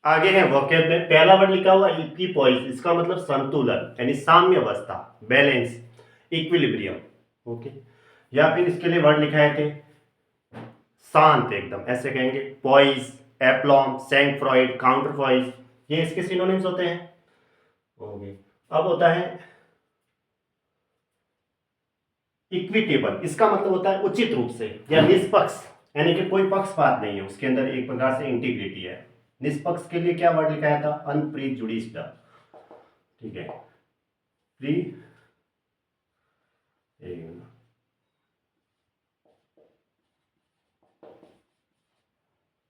आगे है वोकेब में पहला वर्ड लिखा हुआ इक्विपोइस, इसका मतलब संतुलन यानी साम्य अवस्था, बैलेंस, इक्विलिब्रियम। ओके, या फिर इसके लिए वर्ड लिखा है थे शांत एकदम, ऐसे कहेंगे poise, aplomb, sangfroid, counterpoise, ये इसके सिनोनिम्स होते हैं। ओके, अब होता है इक्विटेबल, इसका मतलब होता है उचित रूप से या निष्पक्ष, यानी कि कोई पक्षपात नहीं है उसके अंदर, एक प्रकार से इंटीग्रिटी है। निष्पक्ष के लिए क्या वर्ड लिखाया था, अनप्रीजुडिस्ड। ठीक है, प्री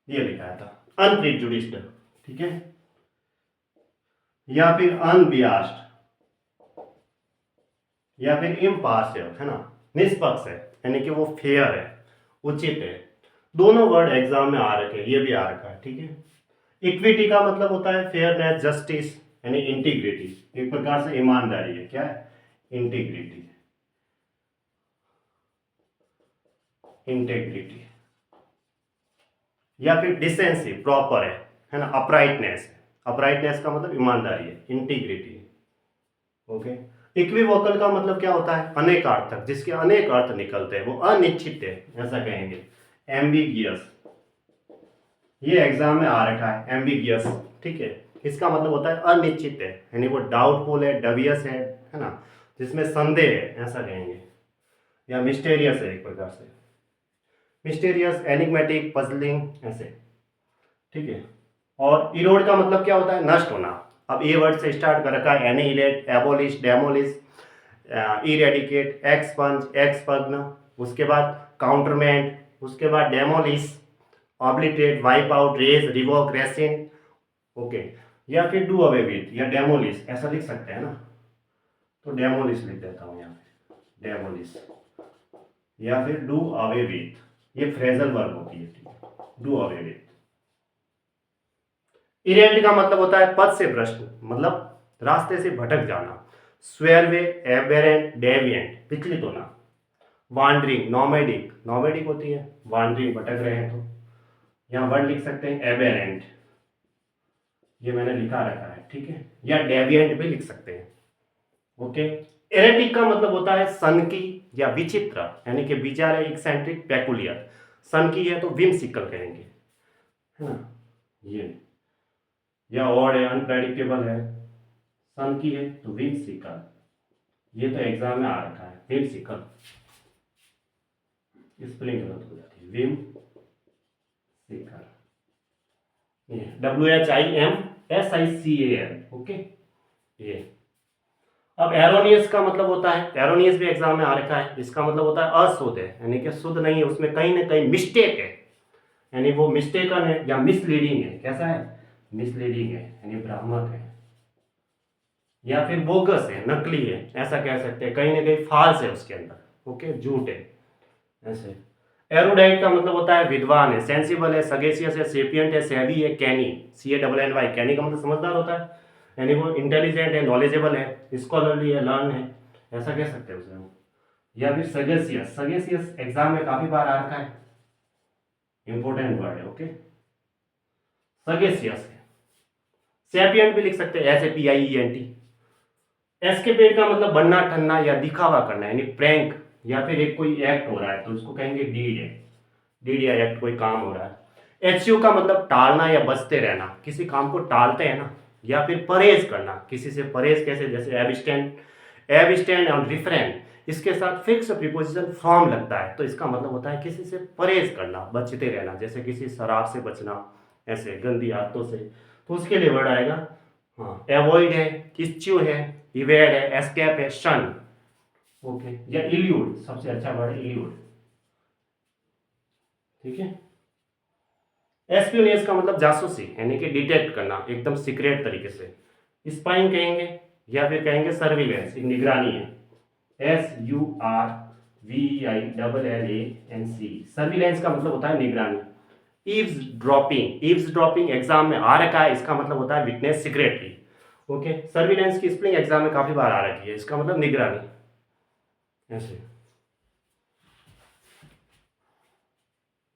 ये लिखाया था अनप्रीजुडिस्ड। ठीक है, या फिर अनबियास्ड, या फिर इम्पार्शियल, है ना, निष्पक्ष है यानी कि वो फेयर है, उचित है। दोनों वर्ड एग्जाम में आ रखे हैं, ये भी आ रखा है। ठीक है, इक्विटी का मतलब होता है फेयरनेस, जस्टिस यानी इंटीग्रिटी, एक प्रकार से ईमानदारी है, क्या है, इंटीग्रिटी, इंटेग्रिटी। या फिर डिसेंसी, प्रॉपर है ना, अपराइटनेस, अपराइटनेस का मतलब ईमानदारी है, इंटीग्रिटी। ओके, इक्विवोकल का मतलब क्या होता है, अनेकार्थक, जिसके अनेक अर्थ निकलते हैं, वो अनिश्चित है, ऐसा कहेंगे, एम्बिगियस, ये एग्जाम में आ रखा है एम्बिगियस। ठीक है, इसका मतलब होता है अनिश्चित है, यानी वो डाउटफुल है, डबियस है ना, जिसमें संदेह है, ऐसा कहेंगे। या मिस्टेरियस है एक प्रकार से, मिस्टेरियस, एनिग्मेटिक, पजलिंग, ऐसे। ठीक है, और इरोड का मतलब क्या होता है, नष्ट होना। अब ए वर्ड से स्टार्ट कर रखा है, annihilate, abolish, demolish, eradicate, expunge, expugn, उसके बाद काउंटरमेंट, उसके बाद demolish, obliterate, wipe out, raze, revoke, rescind. Okay, या फिर डू अवे विथ या डेमोलिश, ऐसा लिख सकते हैं ना, तो डेमोलिश लिख देता हूँ यहाँ पे, डेमोलिश, या फिर डू अवे विथ, ये फ्रेजल वर्ब होती है। ठीक है, डू अवे विथ। इरेंट का मतलब होता है पथ से भ्रष्ट, मतलब रास्ते से भटक जाना। स्वेरवे, एबेरेंट, डेविएंट, विचलित होना। वांडरिंग, नोमैडिक, नोमैडिक होती है वांडरिंग, भटक रहे हैं, तो यहाँ वर्ड लिख सकते हैं एबेरेंट, ये मैंने लिखा रखा है। ठीक है, या डेविएंट भी लिख सकते हैं। ओके, एरेटिक का मतलब होता है सनकी या विचित्र, यानी कि बिजार, एक्सेंट्रिक, पेकुलियर। सनकी है तो विमसिकल कहेंगे, है ना, ये, या ऑड है, अनप्रेडिक्टेबल है, सनकी है तो विमसिकल, ये तो एग्जाम में आ रखा है, विमसिकल, स्पेलिंग गलत हो जाती है, विम सिकल, WHIMSICAL। ओके, ये। अब एरोनियस का मतलब होता है, एरोनियस भी एग्जाम में आ रखा है, इसका मतलब होता है अशुद्ध है, यानी कि शुद्ध नहीं है, उसमें कहीं ना कहीं मिस्टेक है, यानी वो मिस्टेकन है या मिसलीडिंग है। कैसा है, मिसलीडिंग है, यानी भ्रामक है, या फिर बोगस है, नकली है, ऐसा कह सकते हैं, कहीं ना कहीं फाल्स है उसके अंदर। ओके, झूठ है, ऐसे। एरोडाइट का मतलब होता है विद्वान है, सेंसिबल है, सगेशियस है, सेपियंट है, सेवी है, कैनी, CANNY, कैनी का मतलब समझदार होता है, यानी वो इंटेलिजेंट है, नॉलेजेबल है, स्कॉलरली है, लर्न है, ऐसा कह सकते हैं उसे हम। या फिर सगेशियस, सगेशियस एग्जाम में काफी बार आ रखा है, इंपॉर्टेंट वर्ड है। ओके, सगेशियस है। सेपियंट भी लिख सकते हैं, SAPIENT। एस्केपेड का मतलब बनना ठनना या दिखावा करना, यानी प्रैंक, या फिर एक कोई एक्ट हो रहा है तो उसको कहेंगे डीड है, डीड या एक्ट, कोई काम हो रहा है। HU का मतलब टालना या बचते रहना, किसी काम को टालते हैं ना, या फिर परहेज करना, किसी से परहेज कैसे, जैसे एबिस्टेंट, एबिस्टेंट और रिफ्रेन, इसके साथ फिक्स प्रीपोजिशन फ्रॉम लगता है, तो इसका मतलब होता है किसी से परहेज करना, बचते रहना, जैसे किसी शराब से बचना, ऐसे गंदी आदतों से, तो उसके लिए वर्ड आएगा, हाँ, एवॉइड है, इच्यू है, इवेड है, एस्केप है, शन। ओके, या इल्यूड, सबसे अच्छा वर्ड है इल्यूड। ठीक है, एस्पियोनेज का मतलब जासूसी, यानी कि डिटेक्ट करना एकदम सीक्रेट तरीके से। स्पाइंग कहेंगे, या फिर कहेंगे सर्विलेंस, निगरानी है, SURVILLANC, सर्विलेंस का मतलब होता है निगरानी। Eaves dropping, eaves dropping exam में आ रखा है, इसका मतलब होता है विटनेस सीक्रेटली। ओके, सर्विलेंस की स्पेलिंग एग्जाम में काफी बार आ रखी है, इसका मतलब निगरानी, ऐसे।